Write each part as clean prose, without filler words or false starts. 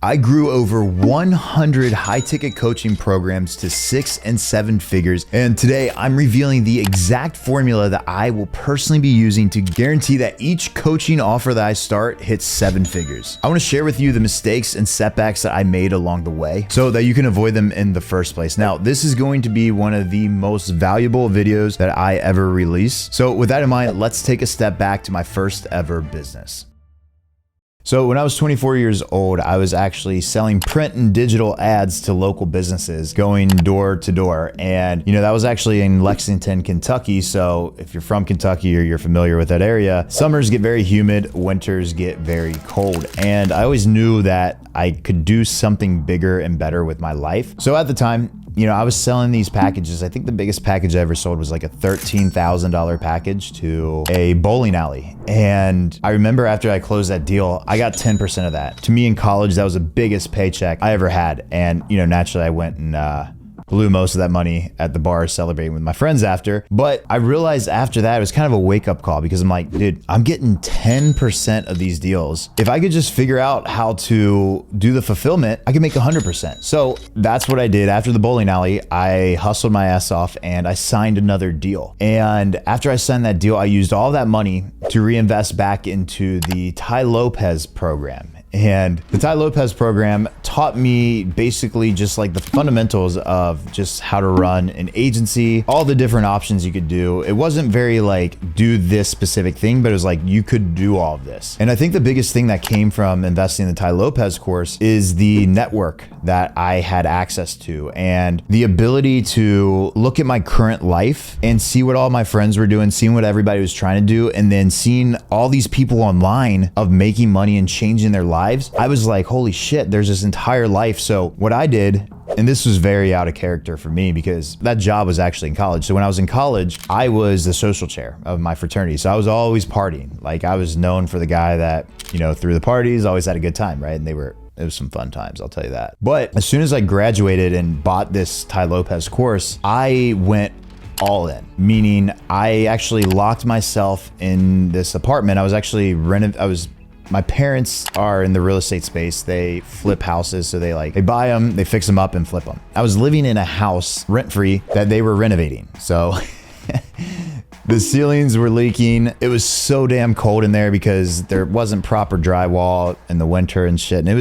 I grew over 100 high-ticket coaching programs to 6 and 7 figures, and today I'm revealing the exact formula that I will personally be using to guarantee that each coaching offer that I start hits 7 figures. I want to share with you the mistakes and setbacks that I made along the way so that you can avoid them in the first place. Now, this is going to be one of the most valuable videos that I ever release. So with that in mind, let's take a step back to my first ever business. So when I was 24 years old, I was actually selling print and digital ads to local businesses, going door to door. And, that was actually in Lexington, Kentucky. So if you're from Kentucky or you're familiar with that area, summers get very humid, winters get very cold. And I always knew that I could do something bigger and better with my life. So at the time, I was selling these packages. I think the biggest package I ever sold was like a $13,000 package to a bowling alley. And I remember after I closed that deal, I got 10% of that. To me in college, that was the biggest paycheck I ever had. And, naturally I went and blew most of that money at the bar celebrating with my friends after. But I realized after that, it was kind of a wake up call because I'm like, dude, I'm getting 10% of these deals. If I could just figure out how to do the fulfillment, I can make 100%. So that's what I did. After the bowling alley, I hustled my ass off and I signed another deal. And after I signed that deal, I used all that money to reinvest back into the Tai Lopez program. And the Tai Lopez program taught me basically just like the fundamentals of just how to run an agency, all the different options you could do. It wasn't very like do this specific thing, but it was like you could do all of this. And I think the biggest thing that came from investing in the Tai Lopez course is the network that I had access to and the ability to look at my current life and see what all my friends were doing, seeing what everybody was trying to do, and then seeing all these people online of making money and changing their lives. I was like, holy shit, there's this entire life. So what I did, and this was very out of character for me because that job was actually in college. So when I was in college, I was the social chair of my fraternity. So I was always partying. Like I was known for the guy that, through the parties, always had a good time, right? And it was some fun times, I'll tell you that. But as soon as I graduated and bought this Tai Lopez course, I went all in, meaning I actually locked myself in this apartment. I was actually my parents are in the real estate space. They flip houses. So they buy them, they fix them up and flip them. I was living in a house rent-free that they were renovating. So the ceilings were leaking. It was so damn cold in there because there wasn't proper drywall in the winter and shit. And it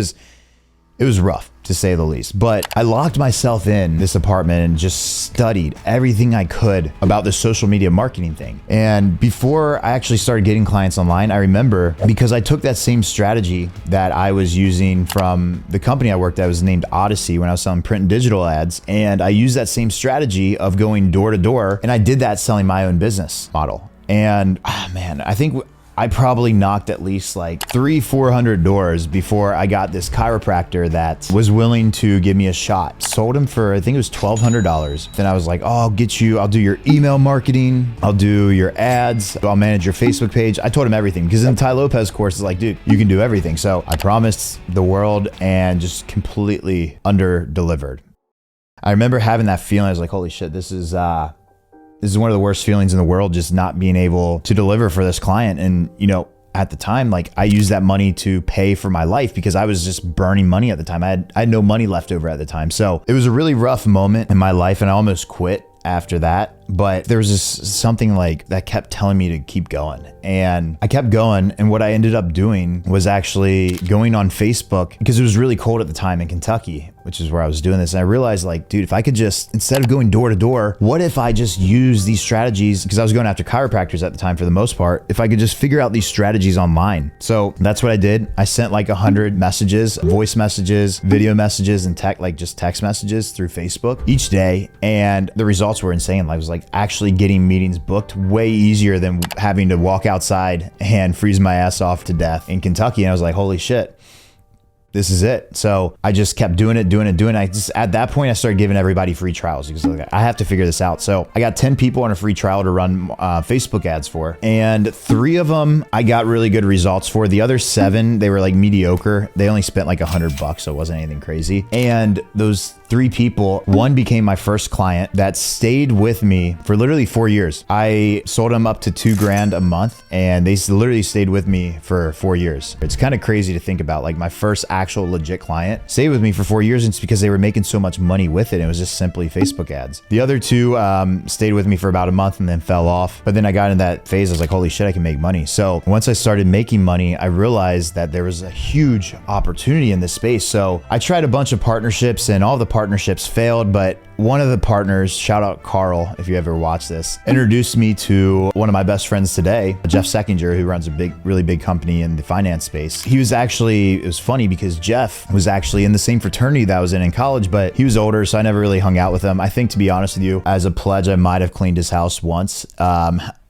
was rough, to say the least. But I locked myself in this apartment and just studied everything I could about the social media marketing thing. And before I actually started getting clients online, I remember because I took that same strategy that I was using from the company I worked at, was named Odyssey, when I was selling print and digital ads. And I used that same strategy of going door to door. And I did that selling my own business model. And man, I think I probably knocked at least like 300-400 doors before I got this chiropractor that was willing to give me a shot. Sold him for, I think it was $1,200. Then I was like, oh, I'll do your email marketing. I'll do your ads. I'll manage your Facebook page. I told him everything because in the Tai Lopez course, it's like, dude, you can do everything. So I promised the world and just completely under delivered. I remember having that feeling. I was like, holy shit, this is one of the worst feelings in the world, just not being able to deliver for this client. And, at the time, like I used that money to pay for my life because I was just burning money at the time. I had no money left over at the time. So it was a really rough moment in my life and I almost quit after that. But there was something like that kept telling me to keep going. And I kept going. And what I ended up doing was actually going on Facebook because it was really cold at the time in Kentucky, which is where I was doing this. And I realized like, dude, if I could just, instead of going door to door, what if I just use these strategies? Because I was going after chiropractors at the time for the most part. If I could just figure out these strategies online. So that's what I did. I sent like 100 messages, voice messages, video messages, and text messages through Facebook each day. And the results were insane. I was like actually getting meetings booked way easier than having to walk outside and freeze my ass off to death in Kentucky. And I was like, holy shit, this is it. So I just kept doing it. At that point, I started giving everybody free trials because I have to figure this out. So I got 10 people on a free trial to run Facebook ads for. And 3 of them, I got really good results for. The other 7, they were like mediocre. They only spent like $100, so it wasn't anything crazy. And those 3 people. One became my first client that stayed with me for literally 4 years. I sold them up to $2,000 a month, and they literally stayed with me for 4 years. It's kind of crazy to think about. Like, my first actual legit client stayed with me for 4 years, and it's because they were making so much money with it. It was just simply Facebook ads. The other 2 stayed with me for about a month and then fell off. But then I got in that phase. I was like, holy shit, I can make money. So once I started making money, I realized that there was a huge opportunity in this space. So I tried a bunch of partnerships, and all the partnerships failed. But one of the partners, shout out Carl, if you ever watch this, introduced me to one of my best friends today, Jeff Seckinger, who runs a really big company in the finance space. He was actually, it was funny because Jeff was actually in the same fraternity that I was in college, but he was older, so I never really hung out with him. I think, to be honest with you, as a pledge, I might have cleaned his house once.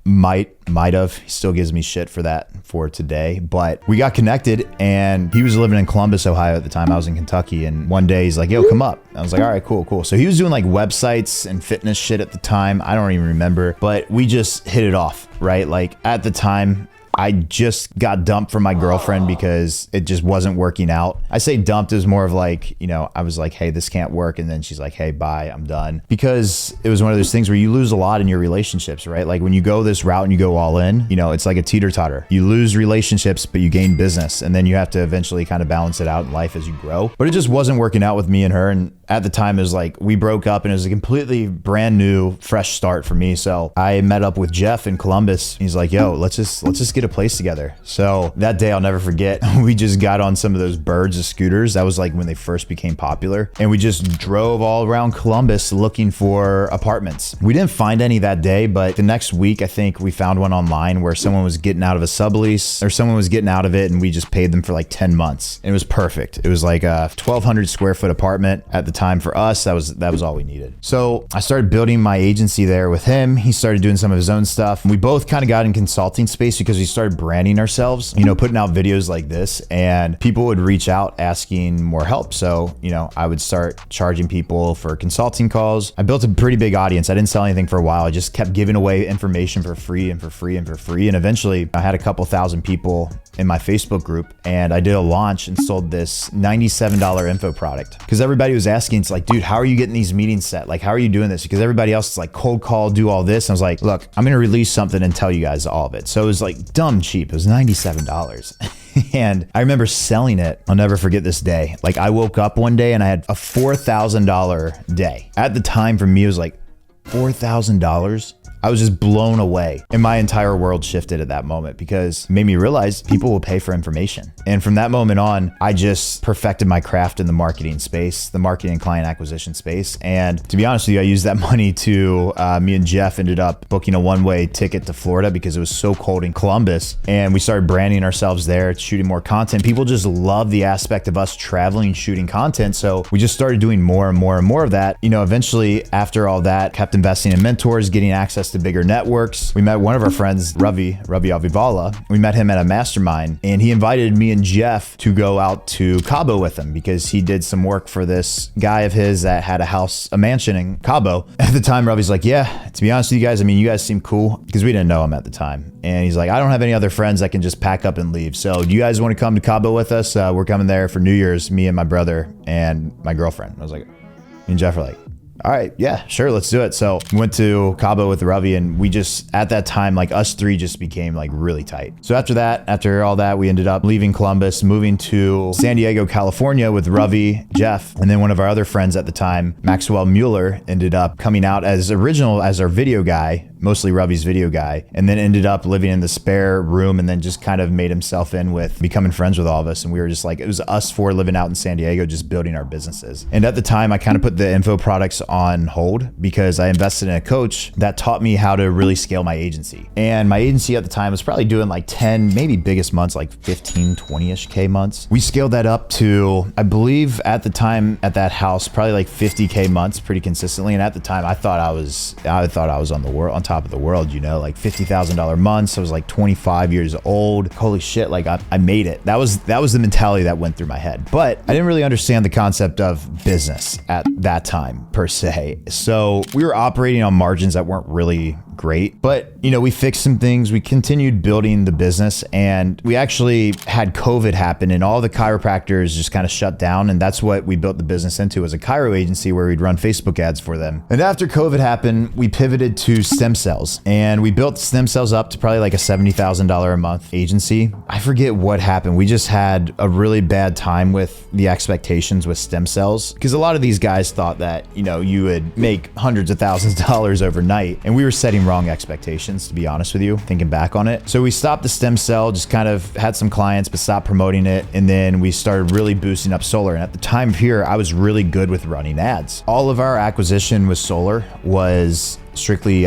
Might have. He still gives me shit for that for today. But we got connected, and he was living in Columbus, Ohio at the time. I was in Kentucky, and one day he's like, yo, come up. I was like, all right, cool. So he was doing like websites and fitness shit at the time. I don't even remember, but we just hit it off, right? Like, at the time, I just got dumped from my girlfriend because it just wasn't working out. I say dumped is more of like, I was like, hey, this can't work. And then she's like, hey, bye, I'm done. Because it was one of those things where you lose a lot in your relationships, right? Like, when you go this route and you go all in, it's like a teeter-totter. You lose relationships, but you gain business. And then you have to eventually kind of balance it out in life as you grow. But it just wasn't working out with me and her. And at the time, it was like, we broke up, and it was a completely brand new, fresh start for me. So I met up with Jeff in Columbus. He's like, yo, let's just get a place together. So that day, I'll never forget, we just got on some of those Birds of scooters. That was like when they first became popular. And we just drove all around Columbus looking for apartments. We didn't find any that day, but the next week, I think we found one online where someone was getting out of a sublease, or someone was getting out of it, and we just paid them for like 10 months. And it was perfect. It was like a 1,200 square foot apartment at the time. For us, that was all we needed. So I started building my agency there with him. He started doing some of his own stuff. We both kind of got in consulting space because we started branding ourselves, putting out videos like this, and people would reach out asking more help. So, I would start charging people for consulting calls. I built a pretty big audience. I didn't sell anything for a while. I just kept giving away information for free and for free and for free. And eventually I had a couple thousand people in my Facebook group, and I did a launch and sold this $97 info product because everybody was asking, it's like, dude, how are you getting these meetings set? Like, how are you doing this? Because everybody else is like, cold call, do all this. And I was like, look, I'm going to release something and tell you guys all of it. So it was like dumb cheap. It was $97. And I remember selling it. I'll never forget this day. Like, I woke up one day and I had a $4,000 day. At the time, for me, it was like, $4,000? I was just blown away, and my entire world shifted at that moment because it made me realize people will pay for information. And from that moment on, I just perfected my craft in the marketing space, the marketing and client acquisition space. And to be honest with you, I used that money to, me and Jeff ended up booking a one-way ticket to Florida because it was so cold in Columbus. And we started branding ourselves there, shooting more content. People just love the aspect of us traveling, shooting content. So we just started doing more and more and more of that. Eventually after all that, kept investing in mentors, getting access to bigger networks. We met one of our friends, Ravi Avivala. We met him at a mastermind, and he invited me and Jeff to go out to Cabo with him because he did some work for this guy of his that had a mansion in Cabo. At the time, Ravi's like, yeah, to be honest with you guys, you guys seem cool, because we didn't know him at the time. And he's like, I don't have any other friends that can just pack up and leave. So do you guys want to come to Cabo with us? We're coming there for New Year's, me and my brother and my girlfriend. I was like, me and Jeff were like, all right, yeah, sure, let's do it. So we went to Cabo with Ravi, and we just, at that time, like, us three just became like really tight. So after all that, we ended up leaving Columbus, moving to San Diego, California with Ravi, Jeff, and then one of our other friends at the time, Maxwell Mueller, ended up coming out as our video guy, mostly Ravi's video guy, and then ended up living in the spare room, and then just kind of made himself in with becoming friends with all of us. And we were just like, it was us four living out in San Diego, just building our businesses. And at the time, I kind of put the info products on hold because I invested in a coach that taught me how to really scale my agency. And my agency at the time was probably doing like 10, maybe biggest months, like 15, 20-ish K months. We scaled that up to, I believe at the time at that house, probably like 50K months pretty consistently. And at the time, I thought I was on top of the world, you know, like $50,000 months. I was like 25 years old. Holy shit, like I made it. That was the mentality that went through my head. But I didn't really understand the concept of business at that time per se. So we were operating on margins that weren't really great, but you know, we fixed some things. We continued building the business, and we actually had COVID happen, and all the chiropractors just kind of shut down. And that's what we built the business into, as a chiro agency where we'd run Facebook ads for them. And after COVID happened, we pivoted to stem cells, and we built stem cells up to probably like a $70,000 a month agency. I forget what happened. We just had a really bad time with the expectations with stem cells, because a lot of these guys thought that, you know, you would make hundreds of thousands of dollars overnight, and we were setting wrong expectations, to be honest with you, thinking back on it. So we stopped the stem cell, just kind of had some clients, but stopped promoting it. And then we started really boosting up solar. And at the time here, I was really good with running ads. All of our acquisition with solar was strictly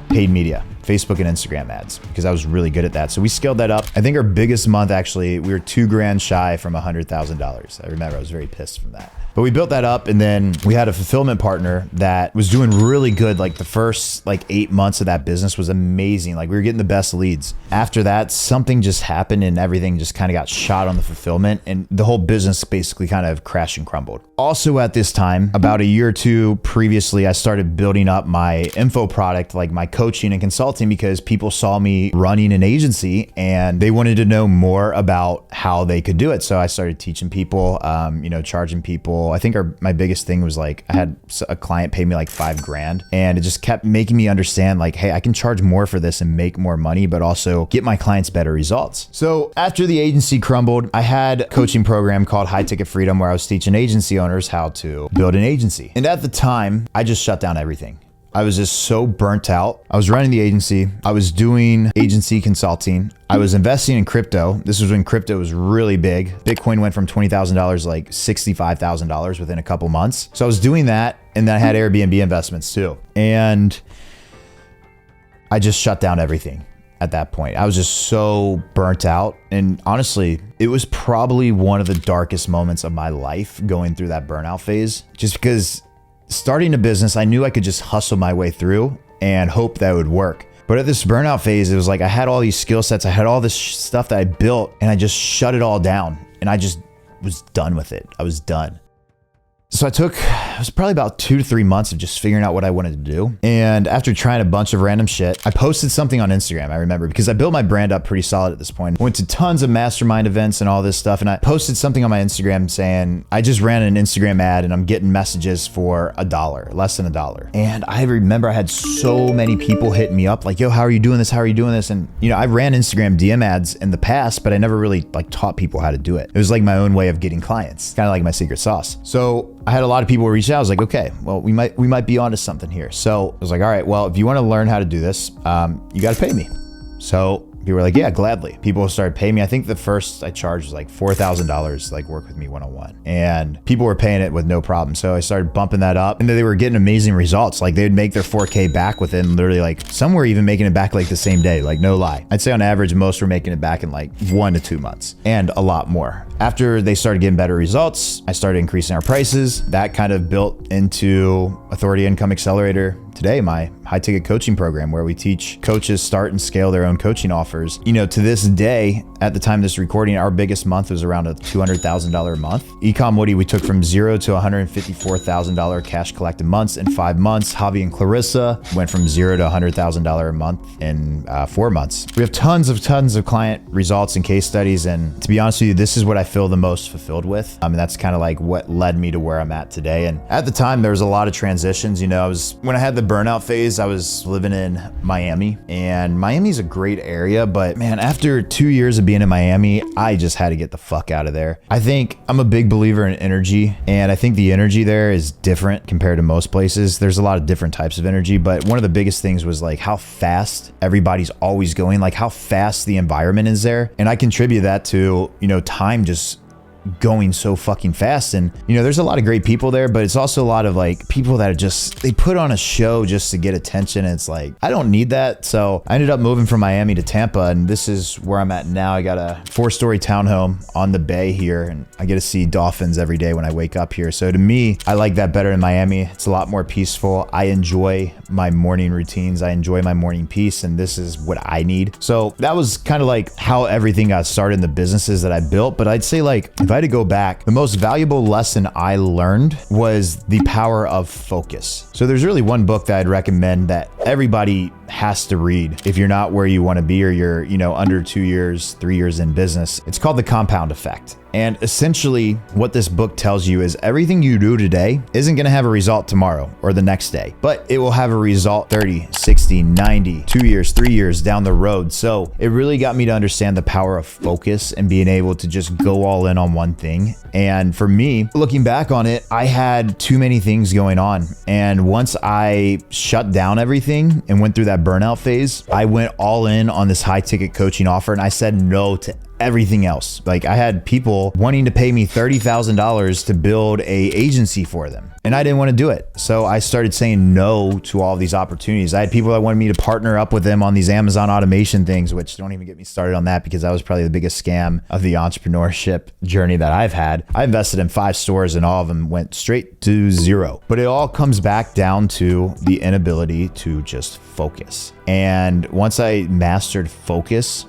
paid media, Facebook and Instagram ads, because I was really good at that. So we scaled that up. I think our biggest month, actually, we were $2,000 shy from $100,000. I remember I was very pissed from that. But we built that up, and then we had a fulfillment partner that was doing really good. Like the first 8 months of that business was amazing. Like we were getting the best leads. After that, something just happened and everything just kind of got shot on the fulfillment, and the whole business basically kind of crashed and crumbled. Also at this time, about a year or two previously, I started building up my info product, like my coaching and consulting, because people saw me running an agency and they wanted to know more about how they could do it. So I started teaching people, charging people. I think my biggest thing was like, I had a client pay me like $5,000, and it just kept making me understand like, hey, I can charge more for this and make more money, but also get my clients better results. So after the agency crumbled, I had a coaching program called High Ticket Freedom, where I was teaching agency owners how to build an agency. And at the time, I just shut down everything. I was just so burnt out. I was running the agency. I was doing agency consulting. I was investing in crypto. This was when crypto was really big. Bitcoin went from $20,000 like $65,000 within a couple months. So I was doing that. And then I had Airbnb investments too. And I just shut down everything at that point. I was just so burnt out. And honestly, it was probably one of the darkest moments of my life, going through that burnout phase, just because starting a business, I knew I could just hustle my way through and hope that it would work. But at this burnout phase, it was like I had all these skill sets, I had all this stuff that I built, and I just shut it all down, and I just was done with it. I was done. So it was probably about 2 to 3 months of just figuring out what I wanted to do. And after trying a bunch of random shit, I posted something on Instagram, I remember, because I built my brand up pretty solid at this point. Went to tons of mastermind events and all this stuff. And I posted something on my Instagram saying, I just ran an Instagram ad and I'm getting messages for $1, less than $1. And I remember I had so many people hitting me up like, yo, how are you doing this? How are you doing this? And I ran Instagram DM ads in the past, but I never really taught people how to do it. It was like my own way of getting clients, kind of like my secret sauce. So I had a lot of people reach out. I was like, okay, well, we might be onto something here. So I was like, all right, well, if you want to learn how to do this, you got to pay me. So people were like, yeah, gladly. People started paying me. I think the first I charged was like $4,000, work with me one-on-one. And people were paying it with no problem. So I started bumping that up, and then they were getting amazing results. Like they would make their 4K back within literally some were even making it back the same day, no lie. I'd say on average, most were making it back in 1 to 2 months, and a lot more. After they started getting better results, I started increasing our prices. That kind of built into Authority Income Accelerator. Today, my high ticket coaching program, where we teach coaches start and scale their own coaching offers. To this day, at the time of this recording, our biggest month was around a $200,000 a month. Ecom Woody, we took from $0 to $154,000 cash collected months in 5 months. Javi and Clarissa went from $0 to $100,000 a month in 4 months. We have tons of client results and case studies. And to be honest with you, this is what I feel the most fulfilled with. I mean, that's kind of what led me to where I'm at today. And at the time, there was a lot of transitions. When I had the burnout phase, I was living in Miami, and Miami's a great area, but man, after 2 years of being in Miami, I just had to get the fuck out of there. I think I'm a big believer in energy, and I think the energy there is different compared to most places. There's a lot of different types of energy, but one of the biggest things was how fast everybody's always going, how fast the environment is there. And I contribute that to, time just going so fucking fast. And there's a lot of great people there, but it's also a lot of like people that are just, they put on a show just to get attention. And it's like, I don't need that. So I ended up moving from Miami to Tampa, and this is where I'm at now. I got a 4-story townhome on the bay here, and I get to see dolphins every day when I wake up here. So to me, I like that better in Miami. It's a lot more peaceful. I enjoy my morning routines. I enjoy my morning peace, and this is what I need. So that was kind of like how everything got started in the businesses that I built. But I'd say, like, if I had to go back, the most valuable lesson I learned was the power of focus. So there's really one book that I'd recommend that everybody has to read if you're not where you want to be, or you're, under 2 years, 3 years in business. It's called The Compound Effect. And essentially what this book tells you is everything you do today isn't going to have a result tomorrow or the next day, but it will have a result 30, 60, 90, 2 years, 3 years down the road. So it really got me to understand the power of focus and being able to just go all in on one thing. And for me, looking back on it, I had too many things going on. And once I shut down everything and went through that burnout phase, I went all in on this high ticket coaching offer, and I said no to everything else. Like, I had people wanting to pay me $30,000 to build a agency for them, and I didn't want to do it. So I started saying no to all these opportunities. I had people that wanted me to partner up with them on these Amazon automation things, which don't even get me started on that, because that was probably the biggest scam of the entrepreneurship journey that I've had. I invested in 5 stores and all of them went straight to zero. But it all comes back down to the inability to just focus. And once I mastered focus,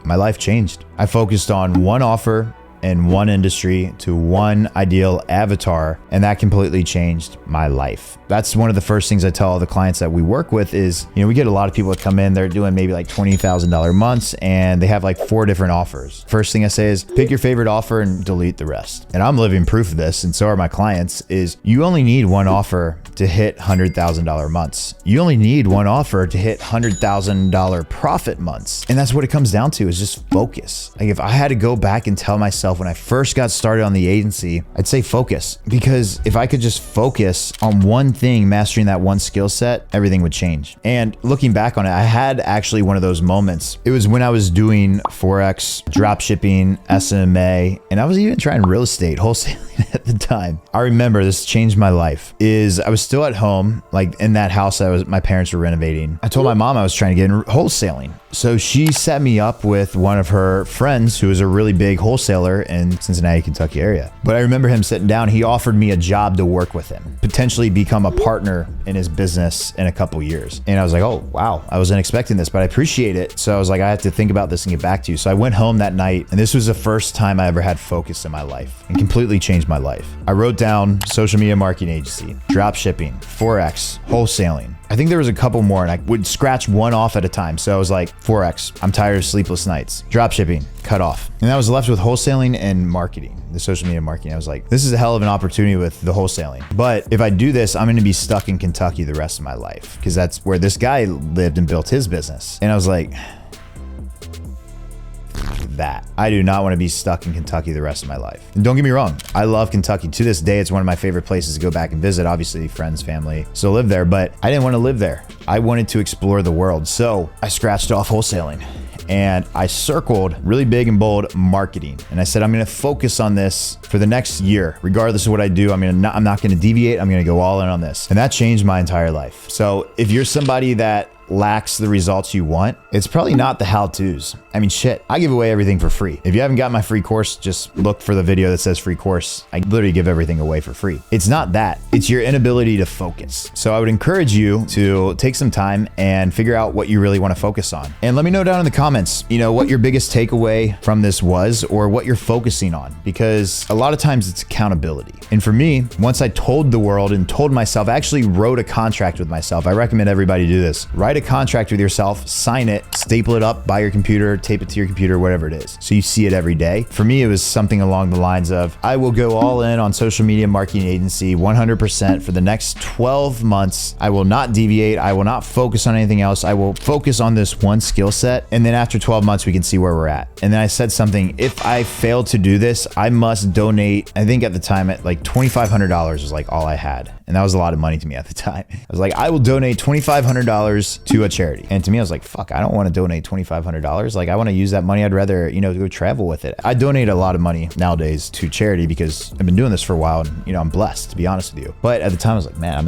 my life changed. I focused on one offer in one industry to one ideal avatar, and that completely changed my life. That's one of the first things I tell all the clients that we work with is, we get a lot of people that come in, they're doing maybe like $20,000 months, and they have like 4 different offers. First thing I say is pick your favorite offer and delete the rest. And I'm living proof of this, and so are my clients, is you only need one offer to hit $100,000 months. You only need one offer to hit $100,000 profit months. And that's what it comes down to, is just focus. Like, if I had to go back and tell myself when I first got started on the agency, I'd say focus. Because if I could just focus on one thing, mastering that one skill set, everything would change. And looking back on it, I had actually one of those moments. It was when I was doing Forex, drop shipping, SMA, and I was even trying real estate, wholesaling at the time. I remember this changed my life. I was still at home, like in that house my parents were renovating. I told my mom I was trying to get in wholesaling. So she set me up with one of her friends who was a really big wholesaler in Cincinnati, Kentucky area. But I remember him sitting down, he offered me a job to work with him, potentially become a partner in his business in a couple years. And I was like, oh, wow, I wasn't expecting this, but I appreciate it. So I was like, I have to think about this and get back to you. So I went home that night, and this was the first time I ever had focus in my life, and completely changed my life. I wrote down social media marketing agency, drop shipping, Forex, wholesaling. I think there was a couple more, and I would scratch one off at a time. So I was like, Forex, I'm tired of sleepless nights. Drop shipping, cut off. And I was left with wholesaling and marketing, the social media marketing. I was like, this is a hell of an opportunity with the wholesaling. But if I do this, I'm going to be stuck in Kentucky the rest of my life, because that's where this guy lived and built his business. And I was like, that. I do not want to be stuck in Kentucky the rest of my life. And don't get me wrong, I love Kentucky. To this day, it's one of my favorite places to go back and visit. Obviously, friends, family still live there, but I didn't want to live there. I wanted to explore the world. So I scratched off wholesaling, and I circled really big and bold marketing. And I said, I'm going to focus on this for the next year. Regardless of what I do, I'm not going to deviate. I'm going to go all in on this. And that changed my entire life. So if you're somebody that lacks the results you want, it's probably not the how-tos. I mean, shit, I give away everything for free. If you haven't got my free course, just look for the video that says free course. I literally give everything away for free. It's not that. It's your inability to focus. So I would encourage you to take some time and figure out what you really want to focus on. And let me know down in the comments, what your biggest takeaway from this was, or what you're focusing on, because a lot of times it's accountability. And for me, once I told the world and told myself, I actually wrote a contract with myself. I recommend everybody do this. Write a contract with yourself, sign it, staple it up by your computer, tape it to your computer, whatever it is, so you see it every day. For me, it was something along the lines of, I will go all in on social media marketing agency 100% for the next 12 months. I will not deviate. I will not focus on anything else. I will focus on this one skill set. And then after 12 months, we can see where we're at. And then I said something, if I fail to do this, I must donate, I think at the time at like $2,500 was like all I had. And that was a lot of money to me at the time. I was like, I will donate $2,500 to a charity. And to me, I was like, fuck, I don't want to donate $2,500. Like, I want to use that money. I'd rather, go travel with it. I donate a lot of money nowadays to charity because I've been doing this for a while and, I'm blessed, to be honest with you. But at the time I was like, man, I'm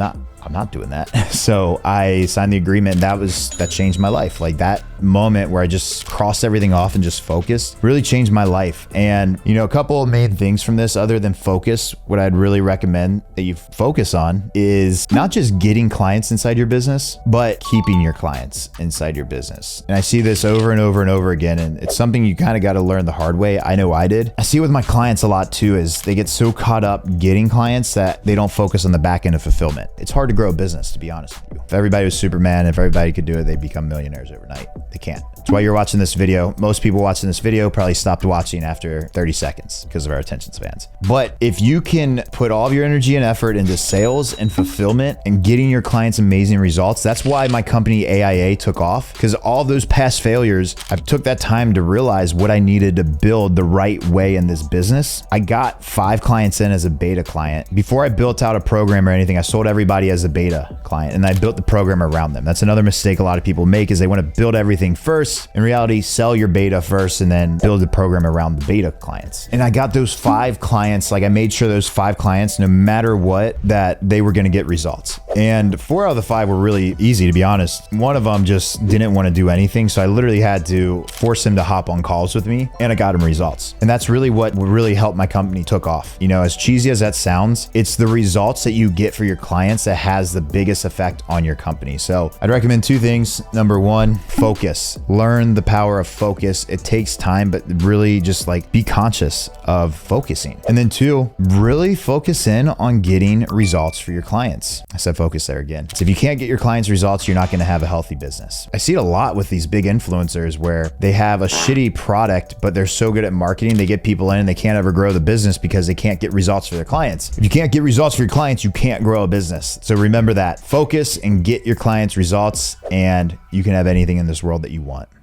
not doing that. So I signed the agreement. That changed my life. Like, that moment where I just crossed everything off and just focused really changed my life. And, a couple of main things from this, other than focus, what I'd really recommend that you focus on is not just getting clients inside your business, but keeping your clients inside your business. And I see this over and over and over again. And it's something you kind of got to learn the hard way. I know I did. I see it with my clients a lot too, is they get so caught up getting clients that they don't focus on the back end of fulfillment. It's hard to grow a business, to be honest with you. If everybody was Superman, if everybody could do it, they'd become millionaires overnight. They can't. That's why you're watching this video. Most people watching this video probably stopped watching after 30 seconds because of our attention spans. But if you can put all of your energy and effort into sales and fulfillment and getting your clients amazing results, that's why my company AIA took off, because all those past failures, I took that time to realize what I needed to build the right way in this business. I got 5 clients in as a beta client. Before I built out a program or anything, I sold everybody as a beta client and I built the program around them. That's another mistake a lot of people make, is they want to build everything first. In reality, sell your beta first and then build the program around the beta clients. And I got those 5 clients, like I made sure those 5 clients, no matter what, that they were going to get results. And 4 out of the 5 were really easy, to be honest. One of them just didn't want to do anything. So I literally had to force him to hop on calls with me and I got him results. And that's really what really helped my company took off. As cheesy as that sounds, it's the results that you get for your clients that has the biggest effect on your company. So I'd recommend 2 things. Number 1, focus. Learn the power of focus. It takes time, but really just be conscious of focusing. And then 2, really focus in on getting results for your clients. I said focus there again. So if you can't get your clients results, you're not going to have a healthy business. I see it a lot with these big influencers where they have a shitty product, but they're so good at marketing, they get people in and they can't ever grow the business because they can't get results for their clients. If you can't get results for your clients, you can't grow a business. So remember that. Focus and get your clients results, and you can have anything in this world that you want.